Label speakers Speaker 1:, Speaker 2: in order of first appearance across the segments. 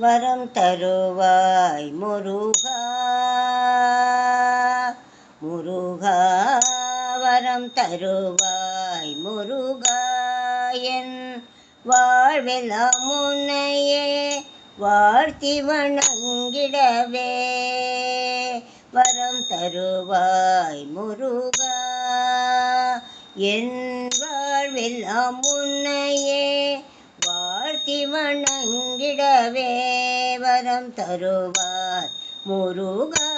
Speaker 1: வரம் தருவாய் முருகா. முருகா வரம் தருவாய் முருகா. என் வாழ்வெல்லாம் உன்னையே வாழ்த்தி வணங்கிடவே வரம் தருவாய் முருகா. என் வாழ்வெல்லாம் உன்னையே வாழ்த்தி வணங்கிடவே வரம் தருவாய் முருகா.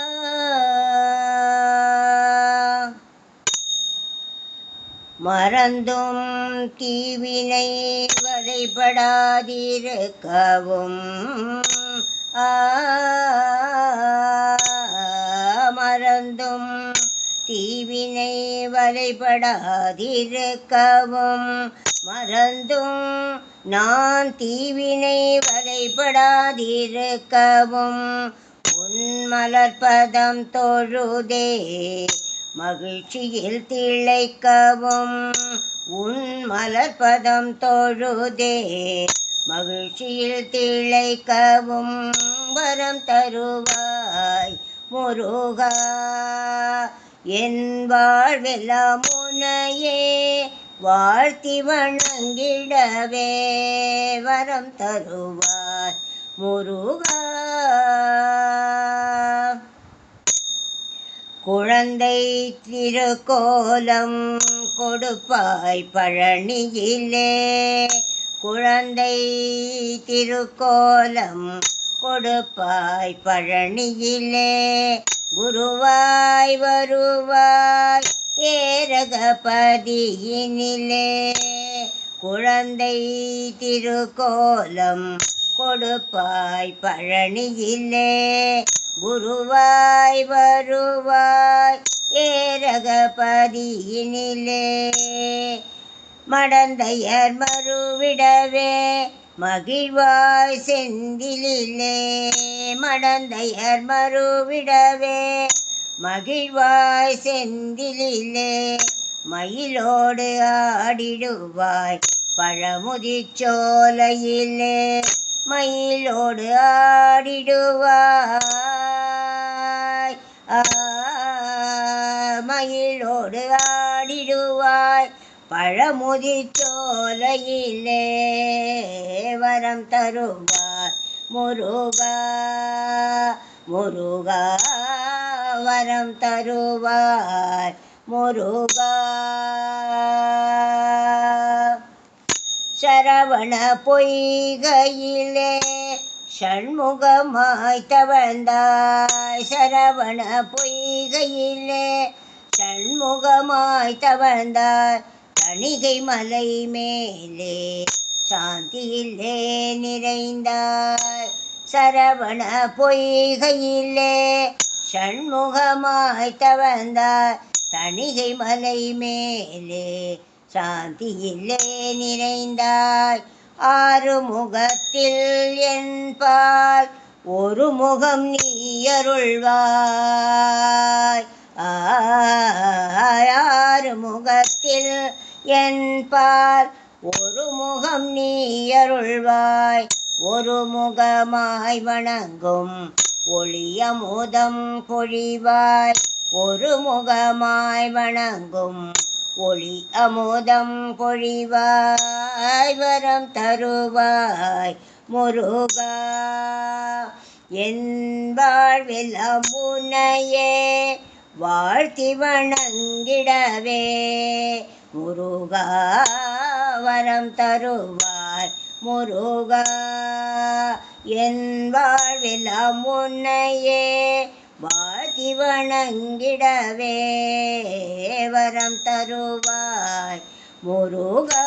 Speaker 1: மறந்தும் தீவினை வலைபடாதிருக்கவும் மறந்தும் தீவினை வலைபடாதிருக்கவும் மறந்தும் நான் தீவினை வலைபடாதிருக்கவும் உன் மலர்பதம் தொழுதே மகிழ்ச்சியில் திளைக்கவும் உன் மலர்பதம் தொழுதே மகிழ்ச்சியில் திளைக்கவும் வரம் தருவாய் முருகா. என் வாழ்வெல்லாம் உன்னையே வாழ்த்தி வணங்கிடவே வரம் தருவாய் முருகா. குழந்தை திருக்கோலம் கொடுப்பாய் பழனியிலே குழந்தை திருக்கோலம் கொடுப்பாய் பழனியிலே குருவாய் வருவாய் ஏரகபதியினிலே குழந்தை திருக்கோலம் கொடுப்பாய் பழனியிலே குருவாய் வருவாய் ஏரகபதியினிலே மடந்தையர் மறுவிடவே மகிழ்வாய் செந்திலிலே மடந்தையர் மறுவிடவே மகிழ்வாய் செந்திலிலே மயிலோடு ஆடிடுவாய் பழமுதிர்ச்சோலையிலே மயிலோடு ஆடிடுவாய் மயிலோடு ஆடிடுவாய் பழமுதிர்ச்சோலையிலே வரம் தருவாய் முருகா. முருகா வரம் தருவாய் முருகா. சரவண பொய்கையிலே ஷண்முகமாய் தவழ்ந்தாய் சரவண பொய்கையிலே ஷண்முகமாய் தவழ்ந்தாய் தணிகை மலை மேலே சாந்தியிலே நிறைந்தாய் சரவண பொய்கையிலே ஷண்முகமாய் தவழ்ந்தாய் தணிகை மலை மேலே சாந்தியிலே நிறைந்தாய் ஆறு முகத்தில் என்பால் ஒரு முகம் நீ அருள்வாய் ஆறு முகத்தில் என்பால் ஒரு முகம் நீ அருள்வாய் ஒரு முகமாய் வணங்கும் ஒளியமுதம் பொழிவாய் ஒரு முகமாய் வணங்கும் ஒளி அமுதம் பொழிவாய் வரம் தருவாய் முருகா. என் வாழ்வெல்லாம் உன்னையே வாழ்த்தி வணங்கிடவே முருகா வரம் தருவாய் முருகா. என் வாழ்வெல்லாம் உன்னையே வாழ்த்தி வணங்கிடவே வரம் தருவாய் முருகா.